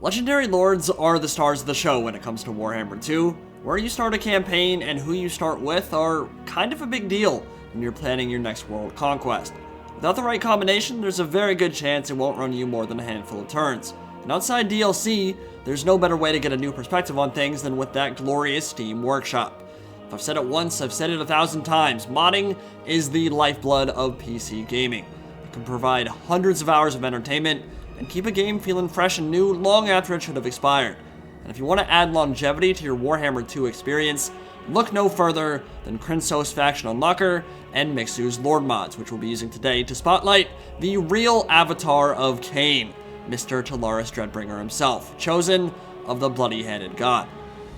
Legendary Lords are the stars of the show when it comes to Warhammer 2. Where you start a campaign and who you start with are kind of a big deal when you're planning your next world conquest. Without the right combination, there's a very good chance it won't run you more than a handful of turns. And outside DLC, there's no better way to get a new perspective on things than with that glorious Steam Workshop. If I've said it once, I've said it 1,000 times. Modding is the lifeblood of PC gaming. It can provide hundreds of hours of entertainment and keep a game feeling fresh and new long after it should have expired. And if you want to add longevity to your Warhammer 2 experience, look no further than Krinsos Faction Unlocker and Mixu's Lord mods, which we'll be using today to spotlight the real Avatar of Khaine, Mr. Tullaris Dreadbringer himself, chosen of the bloody-headed god.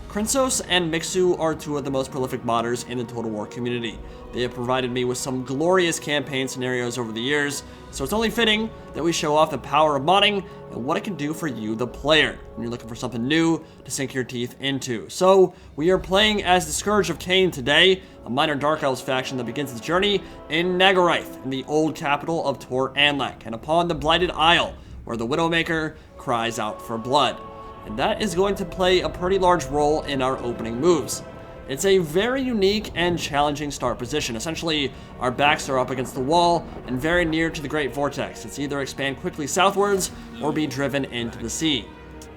Krinsos and Mixu are two of the most prolific modders in the Total War community. They have provided me with some glorious campaign scenarios over the years, so it's only fitting that we show off the power of modding and what it can do for you, the player, when you're looking for something new to sink your teeth into. So, we are playing as the Scourge of Khaine today, a minor Dark Elves faction that begins its journey in Nagaraith, in the old capital of Tor Anlec, and upon the Blighted Isle, where the Widowmaker cries out for blood. And that is going to play a pretty large role in our opening moves. It's a very unique and challenging start position. Essentially, our backs are up against the wall and very near to the Great Vortex. It's either expand quickly southwards or be driven into the sea.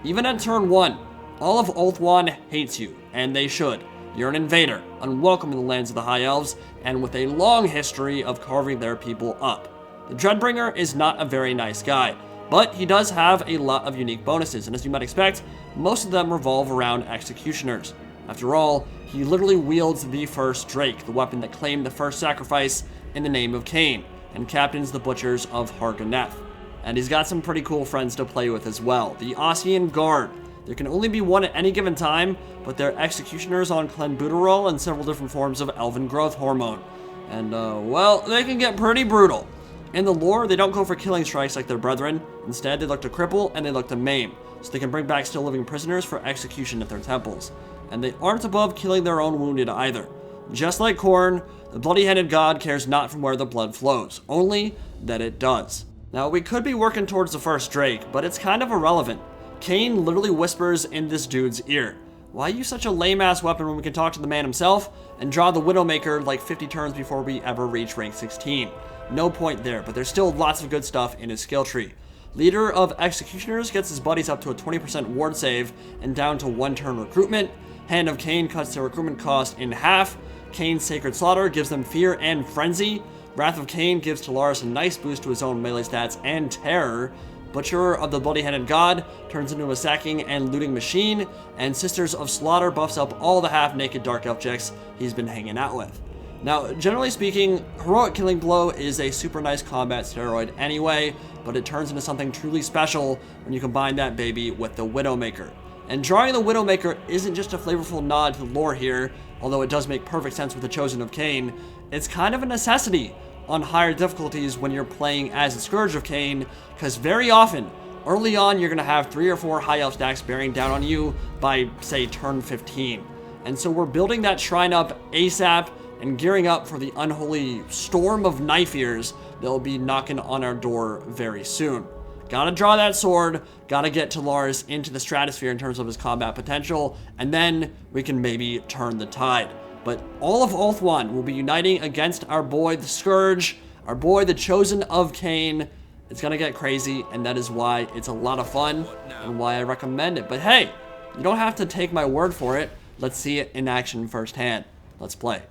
Even at turn 1, all of Ulthuan hates you, and they should. You're an invader, unwelcome in the lands of the High Elves, and with a long history of carving their people up. The Dreadbringer is not a very nice guy, but he does have a lot of unique bonuses, and as you might expect, most of them revolve around executioners. After all, he literally wields the first Drake, the weapon that claimed the first sacrifice in the name of Khaine, and captains the Butchers of Hargoneth. And he's got some pretty cool friends to play with as well. The Ossian Guard. There can only be one at any given time, but they're executioners on clenbuterol and several different forms of elven growth hormone. And, well, they can get pretty brutal. In the lore, they don't go for killing strikes like their brethren. Instead, they look to cripple and they look to maim, so they can bring back still living prisoners for execution at their temples. And they aren't above killing their own wounded either. Just like Khorne, the bloody-headed god cares not from where the blood flows, only that it does. Now, we could be working towards the first Drake, but it's kind of irrelevant. Khaine literally whispers in this dude's ear. Why use such a lame-ass weapon when we can talk to the man himself and draw the Widowmaker like 50 turns before we ever reach rank 16? No point there, but there's still lots of good stuff in his skill tree. Leader of Executioners gets his buddies up to a 20% ward save and down to 1 turn recruitment. Hand of Khaine cuts their recruitment cost in half. Khaine's Sacred Slaughter gives them Fear and Frenzy. Wrath of Khaine gives Tullaris a nice boost to his own melee stats and Terror. Butcher of the Bloody-Headed God turns into a sacking and looting machine. And Sisters of Slaughter buffs up all the half-naked Dark Elf chicks he's been hanging out with. Now, generally speaking, Heroic Killing Blow is a super nice combat steroid anyway, but it turns into something truly special when you combine that baby with the Widowmaker. And drawing the Widowmaker isn't just a flavorful nod to the lore here, although it does make perfect sense with the Chosen of Khaine. It's kind of a necessity on higher difficulties when you're playing as the Scourge of Khaine, because very often, early on, you're going to have 3 or 4 High Elf stacks bearing down on you by, say, turn 15. And so we're building that shrine up ASAP, and gearing up for the unholy storm of knife ears that will be knocking on our door very soon. Gotta draw that sword, gotta get Tullaris into the stratosphere in terms of his combat potential, and then we can maybe turn the tide. But all of Ulthuan will be uniting against our boy the Scourge, our boy the Chosen of Khaine. It's gonna get crazy, and that is why it's a lot of fun, and why I recommend it. But hey, you don't have to take my word for it. Let's see it in action firsthand. Let's play.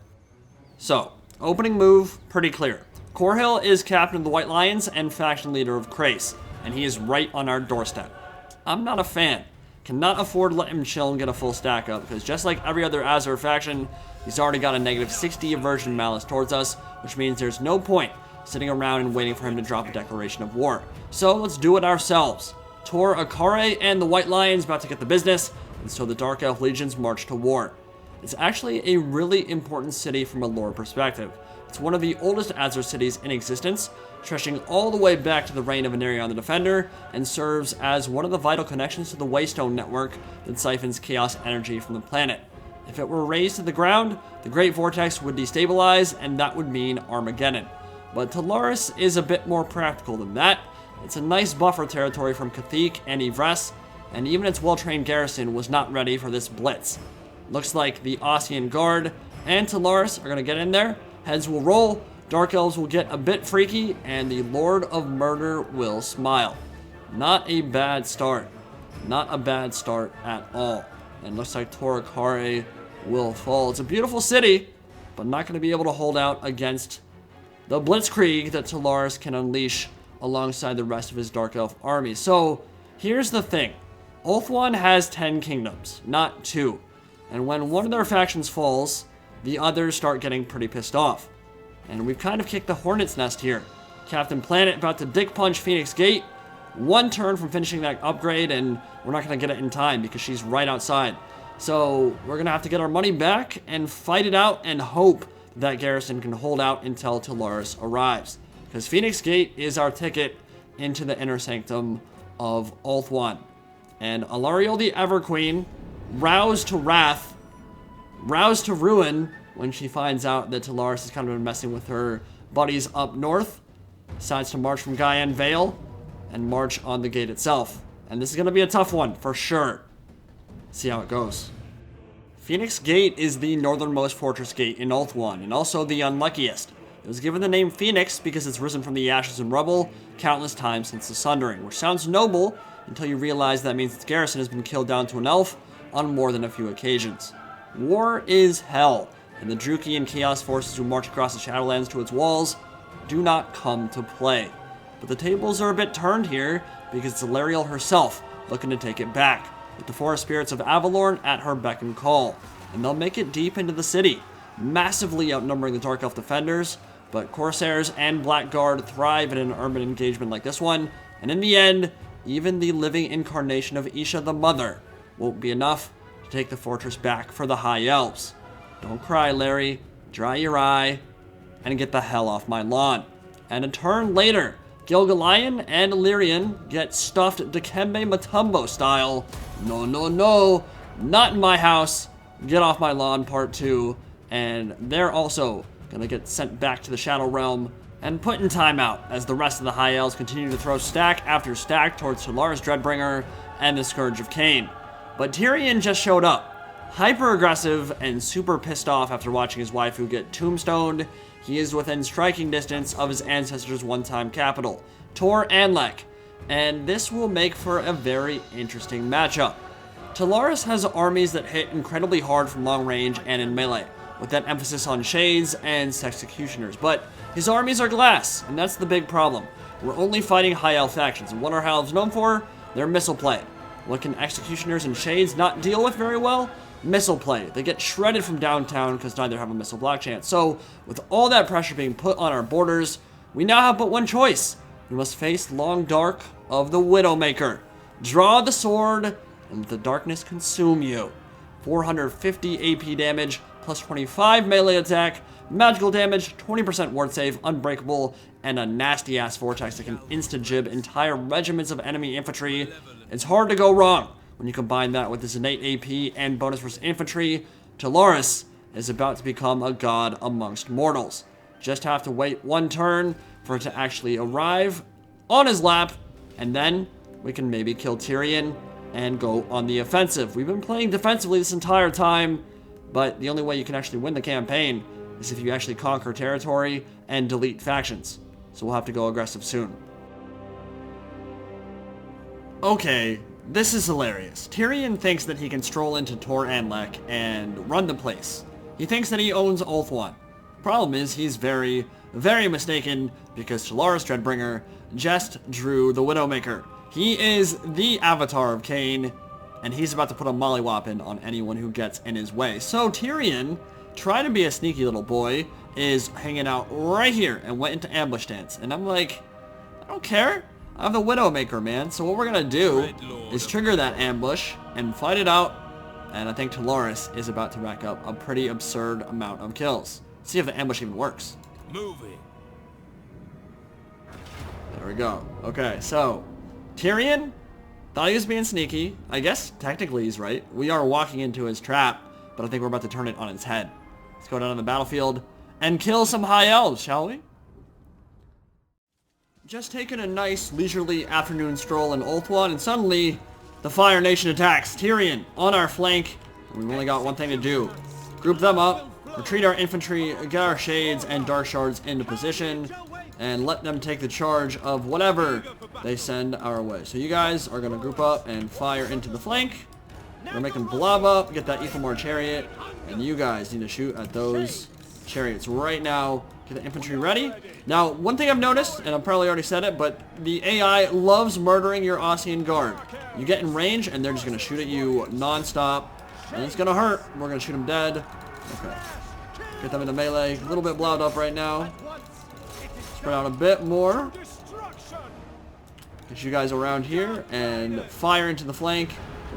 So, opening move, pretty clear. Khorhil is captain of the White Lions and faction leader of Krace, and he is right on our doorstep. I'm not a fan. Cannot afford to let him chill and get a full stack up, because just like every other Azure faction, he's already got a negative 60 aversion malice towards us, which means there's no point sitting around and waiting for him to drop a declaration of war. So let's do it ourselves. Tor Akare and the White Lions about to get the business, and so the Dark Elf legions march to war. It's actually a really important city from a lore perspective. It's one of the oldest Azure cities in existence, stretching all the way back to the reign of Anarion the Defender, and serves as one of the vital connections to the Waystone network that siphons chaos energy from the planet. If it were razed to the ground, the Great Vortex would destabilize, and that would mean Armageddon. But Tullaris is a bit more practical than that. It's a nice buffer territory from Cathik and Yvresse, and even its well-trained garrison was not ready for this blitz. Looks like the Ossian Guard and Tullaris are going to get in there. Heads will roll, Dark Elves will get a bit freaky, and the Lord of Murder will smile. Not a bad start. Not a bad start at all. And looks like Tor Khaine will fall. It's a beautiful city, but not going to be able to hold out against the blitzkrieg that Tullaris can unleash alongside the rest of his Dark Elf army. So here's the thing. Ulthuan has 10 kingdoms, not 2. And when one of their factions falls, the others start getting pretty pissed off. And we've kind of kicked the hornet's nest here. Captain Planet about to dick punch Phoenix Gate. 1 turn from finishing that upgrade, and we're not going to get it in time because she's right outside. So we're going to have to get our money back and fight it out and hope that garrison can hold out until Tullaris arrives. Because Phoenix Gate is our ticket into the inner sanctum of Ulthuan. And Alariel the Everqueen, roused to wrath, roused to ruin when she finds out that Tullaris has kind of been messing with her buddies up north, decides to march from Gaian Vale and march on the gate itself. And this is going to be a tough one, for sure. See how it goes. Phoenix Gate is the northernmost fortress gate in Ulthuan, and also the unluckiest. It was given the name Phoenix because it's risen from the ashes and rubble countless times since the Sundering, which sounds noble until you realize that means its garrison has been killed down to an elf on more than a few occasions. War is hell, and the Druchii and Chaos forces who march across the Shadowlands to its walls do not come to play. But the tables are a bit turned here because it's Alariel herself looking to take it back, with the Forest Spirits of Avalorn at her beck and call. And they'll make it deep into the city, massively outnumbering the Dark Elf defenders, but Corsairs and Blackguard thrive in an urban engagement like this one, and in the end, even the living incarnation of Isha the Mother won't be enough to take the fortress back for the High Elves. Don't cry, Larry. Dry your eye and get the hell off my lawn. And a turn later, Gilgalion and Illyrian get stuffed Dikembe Mutombo style. No, no, no. Not in my house. Get off my lawn, part 2. And they're also going to get sent back to the Shadow Realm and put in timeout as the rest of the High Elves continue to throw stack after stack towards Tullaris Dreadbringer and the Scourge of Khaine. But Tyrion just showed up, hyper aggressive and super pissed off after watching his waifu get tombstoned. He is within striking distance of his ancestors' one-time capital, Tor Anlec, and this will make for a very interesting matchup. Tullaris has armies that hit incredibly hard from long range and in melee, with that emphasis on shades and executioners, but his armies are glass, and that's the big problem. We're only fighting High Elf factions, and what are High Elves known for? Their missile play. What can executioners and shades not deal with very well? Missile play. They get shredded from downtown because neither have a missile block chance. So, with all that pressure being put on our borders, we now have but one choice. We must face Long Dark of the Widowmaker. Draw the sword and let the darkness consume you. 450 AP damage, plus 25 melee attack, magical damage, 20% ward save, unbreakable, and a nasty-ass vortex that can insta-jib entire regiments of enemy infantry. It's hard to go wrong when you combine that with this innate AP and bonus versus infantry. Tullaris is about to become a god amongst mortals. Just have to wait 1 turn for it to actually arrive on his lap, and then we can maybe kill Tyrion and go on the offensive. We've been playing defensively this entire time, but the only way you can actually win the campaign is if you actually conquer territory and delete factions. So we'll have to go aggressive soon. Okay, this is hilarious. Tyrion thinks that he can stroll into Tor Anlec and run the place. He thinks that he owns Ulthuan. Problem is, he's very, very mistaken because Tullaris Dreadbringer just drew the Widowmaker. He is the Avatar of Khaine, and he's about to put a mollywop in on anyone who gets in his way. So Tyrion, trying to be a sneaky little boy, is hanging out right here and went into ambush stance. And I'm like, I don't care. I'm the Widowmaker, man. So what we're going to do is trigger that ambush and fight it out. And I think Tullaris is about to rack up a pretty absurd amount of kills. Let's see if the ambush even works. Moving. There we go. Okay, so Tyrion thought he was being sneaky. I guess technically he's right. We are walking into his trap, but I think we're about to turn it on its head. Let's go down on the battlefield and kill some High Elves, shall we? Just taking a nice leisurely afternoon stroll in Ulthuan, and suddenly The Fire Nation attacks. Tyrion on our flank. We've only got one thing to do. Group them up, retreat our infantry, get our shades and dark shards into position, and let them take the charge of whatever they send our way. So you guys are going to group up and fire into the flank. We're going to make them blob up, get that Ethelmore chariot, and you guys need to shoot at those chariots right now. Get the infantry ready. Now, one thing I've noticed, and I've probably already said it, but the AI loves murdering your Ossian Guard. You get in range, and they're just going to shoot at you non-stop, and it's going to hurt. We're going to shoot them dead. Okay. Get them into melee. A little bit blobbed up right now. Spread out a bit more. Get you guys around here, and fire into the flank.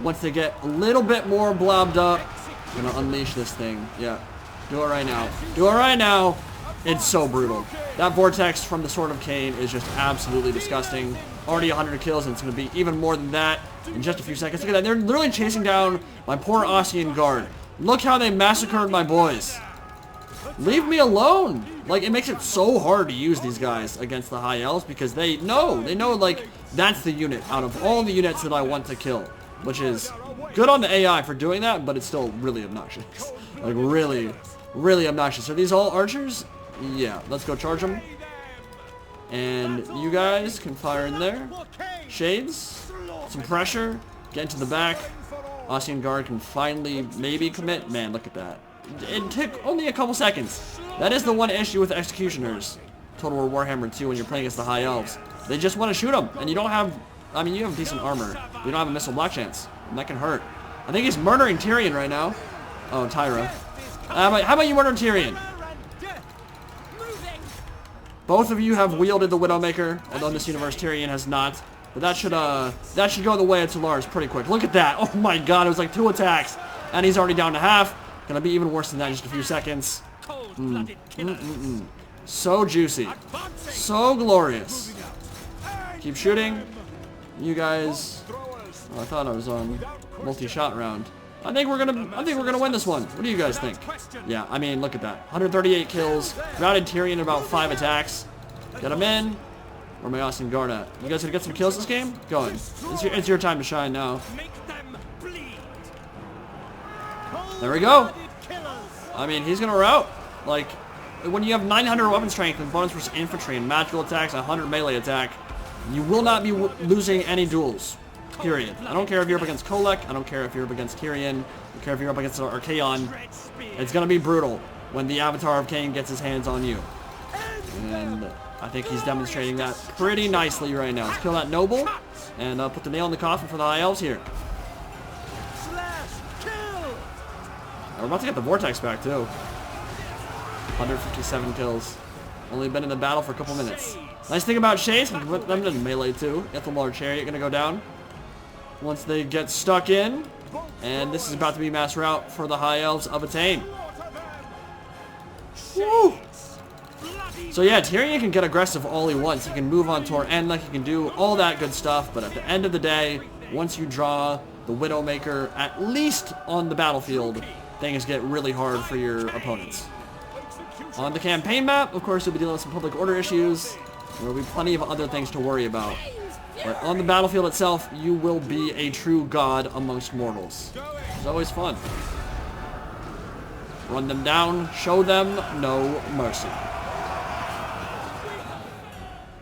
Once they get a little bit more blobbed up, I'm going to unleash this thing. Yeah. Do it right now. Do it right now. It's so brutal. That vortex from the Sword of Khaine is just absolutely disgusting. Already 100 kills, and it's going to be even more than that in just a few seconds. Look at that. They're literally chasing down my poor Ossian Guard. Look how they massacred my boys. Leave me alone. Like, it makes it so hard to use these guys against the High Elves because they know, like, that's the unit out of all the units that I want to kill. Which is good on the AI for doing that, but it's still really obnoxious. Like, really, really obnoxious. Are these all archers? Yeah, let's go charge them. And you guys can fire in there. Shades, some pressure, get into the back. Ossian Guard can finally maybe commit. Man, look at that. It took only a couple seconds. That is the one issue with Executioners. Total War Warhammer 2 when you're playing against the High Elves. They just want to shoot them, and you don't have, I mean, you have decent armor. You don't have a missile block chance, and that can hurt. I think he's murdering Tyrion right now. Oh, Tyra. How about you murder Tyrion? Both of you have wielded the Widowmaker, although in this universe Tyrion has not. But that should go the way of Tullaris pretty quick. Look at that! Oh my god, it was like 2 attacks, and he's already down to half. Gonna be even worse than that in just a few seconds. So juicy, so glorious. Keep shooting, you guys. Oh, I thought I was on multi-shot round. I think we're gonna win this one. What do you guys think? Yeah, I mean, look at that. 138 kills. Routed Tyrion in about 5 attacks. Get him in. Where my Ossian Guard at? You guys gonna get some kills this game? Go on. It's your time to shine now. There we go. I mean, he's gonna rout. Like, when you have 900 weapon strength and bonus versus infantry and magical attacks, 100 melee attack, you will not be losing any duels. Period. I don't care if you're up against Kolek. I don't care if you're up against Tyrion. I don't care if you're up against Archaon. It's gonna be brutal when the Avatar of Khaine gets his hands on you. And I think he's demonstrating that pretty nicely right now. Let's kill that noble and put the nail in the coffin for the High Elves here. We're about to get the Vortex back too. 157 kills. Only been in the battle for a couple minutes. Nice thing about Shades, we can put them in melee too. Ethelmore Chariot gonna go down once they get stuck in. And this is about to be mass rout for the High Elves of Khaine. Woo! So yeah, Tyrion can get aggressive all he wants. He can move on Tor Anlec, he can do all that good stuff, but at the end of the day, once you draw the Widowmaker, at least on the battlefield, things get really hard for your opponents. On the campaign map, of course, you'll be dealing with some public order issues. There will be plenty of other things to worry about. But on the battlefield itself, you will be a true god amongst mortals. It's always fun. Run them down, show them no mercy.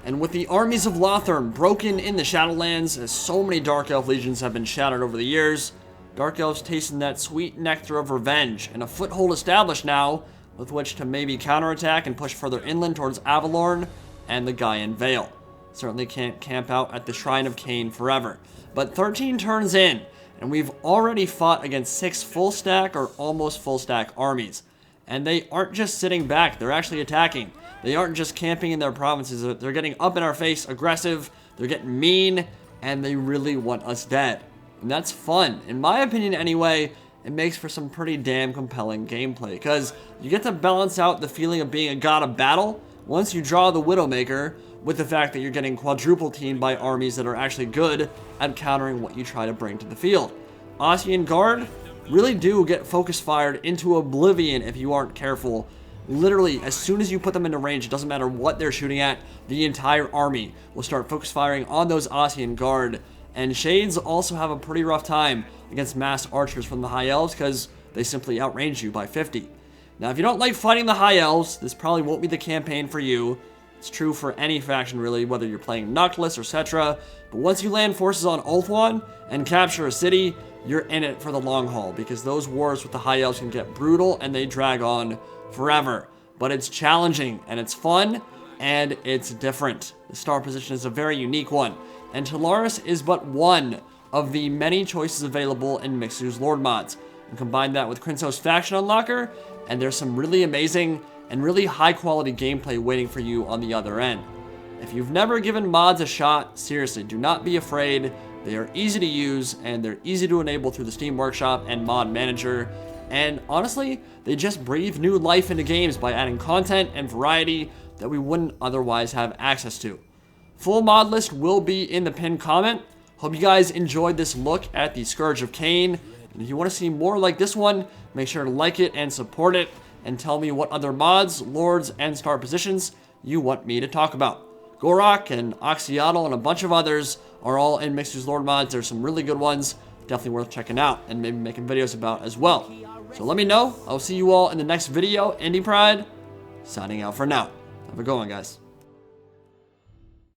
And with the armies of Lothern broken in the Shadowlands, as so many Dark Elf legions have been shattered over the years, Dark Elves tasting that sweet nectar of revenge, and a foothold established now with which to maybe counterattack and push further inland towards Avalorn and the Gaian Vale. Certainly can't camp out at the Shrine of Khaine forever. But 13 turns in, and we've already fought against 6 full stack or almost full stack armies. And they aren't just sitting back, they're actually attacking. They aren't just camping in their provinces, they're getting up in our face, aggressive, they're getting mean, and they really want us dead. And that's fun. In my opinion anyway, it makes for some pretty damn compelling gameplay, because you get to balance out the feeling of being a god of battle once you draw the Widowmaker, with the fact that you're getting quadruple teamed by armies that are actually good at countering what you try to bring to the field. Ossian Guard really do get focus fired into oblivion if you aren't careful. Literally, as soon as you put them into range, it doesn't matter what they're shooting at, the entire army will start focus firing on those Ossian Guard, And Shades also have a pretty rough time against mass archers from the High Elves because they simply outrange you by 50. Now, if you don't like fighting the High Elves, this probably won't be the campaign for you. It's true for any faction, really, whether you're playing Noctilus or Cetra. But once you land forces on Ulthuan and capture a city, you're in it for the long haul, because those wars with the High Elves can get brutal and they drag on forever. But it's challenging, and it's fun, and it's different. The star position is a very unique one, and Tullaris is but one of the many choices available in Mixer's Lord mods. And combine that with Crinso's Faction Unlocker, and there's some really amazing and really high quality gameplay waiting for you on the other end. If you've never given mods a shot, seriously, do not be afraid. They are easy to use, and they're easy to enable through the Steam Workshop and Mod Manager. And honestly, they just breathe new life into games by adding content and variety that we wouldn't otherwise have access to. Full mod list will be in the pinned comment. Hope you guys enjoyed this look at the Scourge of Khaine. And if you want to see more like this one, make sure to like it and support it, and tell me what other mods, lords, and star positions you want me to talk about. Gorok and Oxyotl and a bunch of others are all in Mixer's Lord mods. There's some really good ones, definitely worth checking out and maybe making videos about as well. So let me know. I'll see you all in the next video. Indie Pride, signing out for now. Have a good one, guys.